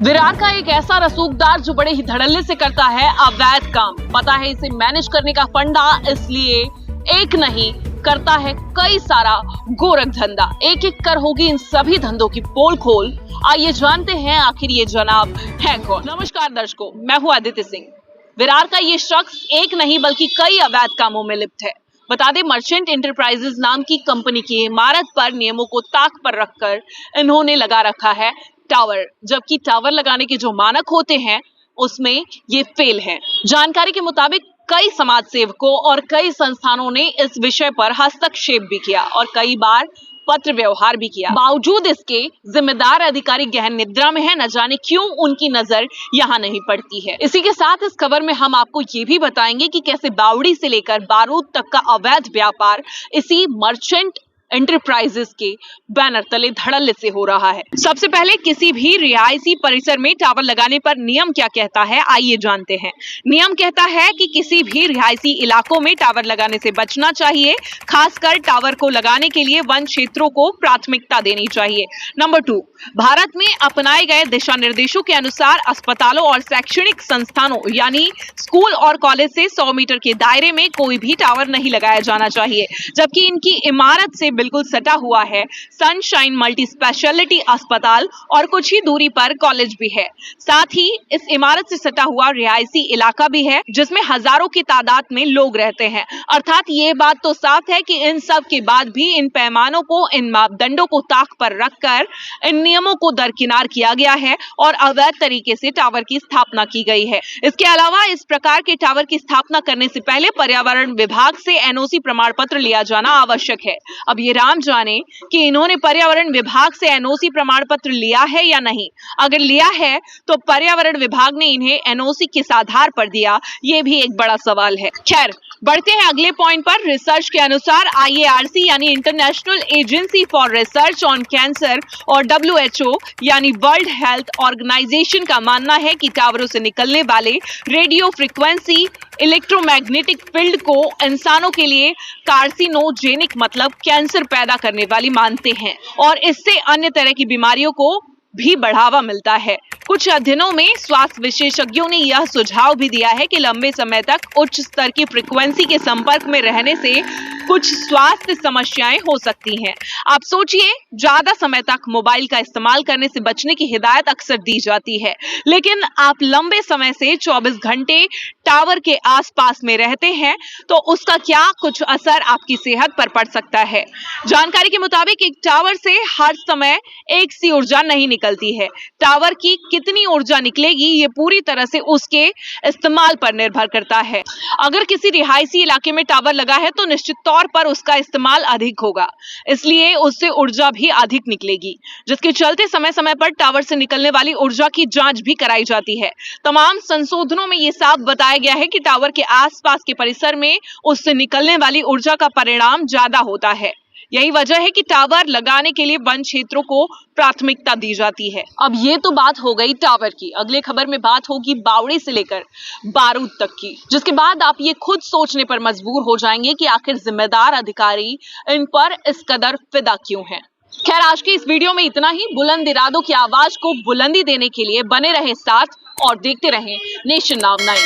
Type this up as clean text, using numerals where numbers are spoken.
विरार का एक ऐसा रसूखदार जो बड़े ही धड़ल्ले से करता है अवैध काम। पता है इसे मैनेज करने का फंडा, इसलिए एक नहीं करता है कई सारा गोरख धंधा। एक एक कर होगी इन सभी धंधों की पोल खोल। आइए जानते हैं आखिर ये जनाब है कौन। नमस्कार दर्शकों, मैं हूं आदित्य सिंह। विरार का ये शख्स एक नहीं बल्कि कई अवैध कामों में लिप्त है। बता दें, मर्चेंट एंटरप्राइजेज नाम की कंपनी की इमारत पर नियमों को ताक पर रखकर इन्होंने लगा रखा है टावर, जबकि टावर लगाने के जो मानक होते हैं उसमें ये फेल है। जानकारी के मुताबिक कई समाज सेवकों और कई संस्थानों ने इस विषय पर हस्तक्षेप भी किया और कई बार पत्र व्यवहार भी किया। बावजूद इसके जिम्मेदार अधिकारी गहन निद्रा में है। न जाने क्यों उनकी नजर यहाँ नहीं पड़ती है। इसी के साथ इस खबर में हम आपको ये भी बताएंगे कि कैसे बावड़ी से लेकर बारूद तक का अवैध व्यापार इसी मर्चेंट एंटरप्राइजेस के बैनर तले धड़ल्ले से हो रहा है। सबसे पहले किसी भी रिहायशी परिसर में टावर लगाने पर नियम क्या कहता है, आइए जानते हैं। नियम कहता है कि किसी भी रिहायशी इलाकों में टावर लगाने से बचना चाहिए। खासकर टावर को लगाने के लिए वन क्षेत्रों को प्राथमिकता देनी चाहिए। नंबर 2, भारत में अपनाए गए दिशा निर्देशों के अनुसार अस्पतालों और शैक्षणिक संस्थानों यानी स्कूल और कॉलेज से 100 मीटर के दायरे में कोई भी टावर नहीं लगाया जाना चाहिए, जबकि इनकी इमारत से बिल्कुल सटा हुआ है सनशाइन मल्टी स्पेशलिटी अस्पताल और कुछ ही दूरी पर कॉलेज भी है। साथ ही इस इमारत से सटा हुआ रिहायशी इलाका भी है जिसमें हजारों की तादाद में लोग रहते हैं। अर्थात ये बात तो साफ है कि इन सब के बाद भी इन पैमानों को, इन मापदंडों को ताक पर रखकर इन नियमों को दरकिनार किया गया है और अवैध तरीके से टावर की स्थापना की गई है। इसके अलावा इस प्रकार के टावर की स्थापना करने से पहले पर्यावरण विभाग से एनओसी प्रमाण पत्र लिया जाना आवश्यक है। अब ये राम जाने कि इन्होंने पर्यावरण विभाग से एनओसी प्रमाण पत्र लिया है या नहीं। अगर लिया है तो पर्यावरण विभाग ने इन्हें एनओसी किस आधार पर दिया, ये भी एक बड़ा सवाल है। खैर, बढ़ते हैं अगले पॉइंट पर। रिसर्च के अनुसार IARC यानी international agency for research on cancer और WHO यानी वर्ल्ड हेल्थ ऑर्गेनाइजेशन का मानना है कि टावरों से निकलने वाले रेडियो फ्रीक्वेंसी इलेक्ट्रोमैग्नेटिक फील्ड को इंसानों के लिए कार्सिनोजेनिक मतलब कैंसर पैदा करने वाली मानते हैं और इससे अन्य तरह की बीमारियों को भी बढ़ावा मिलता है। कुछ अध्ययनों में स्वास्थ्य विशेषज्ञों ने यह सुझाव भी दिया है कि लंबे समय तक उच्च स्तर की फ्रीक्वेंसी के संपर्क में रहने से कुछ स्वास्थ्य समस्याएं हो सकती हैं। आप सोचिए, ज्यादा समय तक मोबाइल का इस्तेमाल करने से बचने की हिदायत अक्सर दी जाती है, लेकिन आप लंबे समय से 24 घंटे टावर के आसपास में रहते हैं तो उसका क्या कुछ असर आपकी सेहत पर पड़ सकता है। जानकारी के मुताबिक एक टावर से हर समय एक सी ऊर्जा नहीं निकलती है। टावर की कितनी ऊर्जा निकलेगी ये पूरी तरह से उसके इस्तेमाल पर निर्भर करता है। अगर किसी रिहायशी इलाके में टावर लगा है तो निश्चित तौर पर उसका इस्तेमाल अधिक होगा, इसलिए उससे ऊर्जा भी अधिक निकलेगी, जिसके चलते समय समय पर टावर से निकलने वाली ऊर्जा की जांच भी कराई जाती है। तमाम संशोधनों में ये साफ बताया गया है कि टावर के आसपास के परिसर में उससे निकलने वाली ऊर्जा का परिणाम ज्यादा होता है। यही वजह है कि टावर लगाने के लिए वन क्षेत्रों को प्राथमिकता दी जाती है। अब ये तो बात हो गई टावर की। अगले खबर में बात होगी बावड़ी से लेकर बारूद तक की, जिसके बाद आप ये खुद सोचने पर मजबूर हो जाएंगे कि आखिर जिम्मेदार अधिकारी इन पर इस कदर फिदा क्यों हैं। खैर, आज की इस वीडियो में इतना ही। बुलंद इरादों की आवाज को बुलंदी देने के लिए बने रहे साथ और देखते रहें नेशन नाउ 9।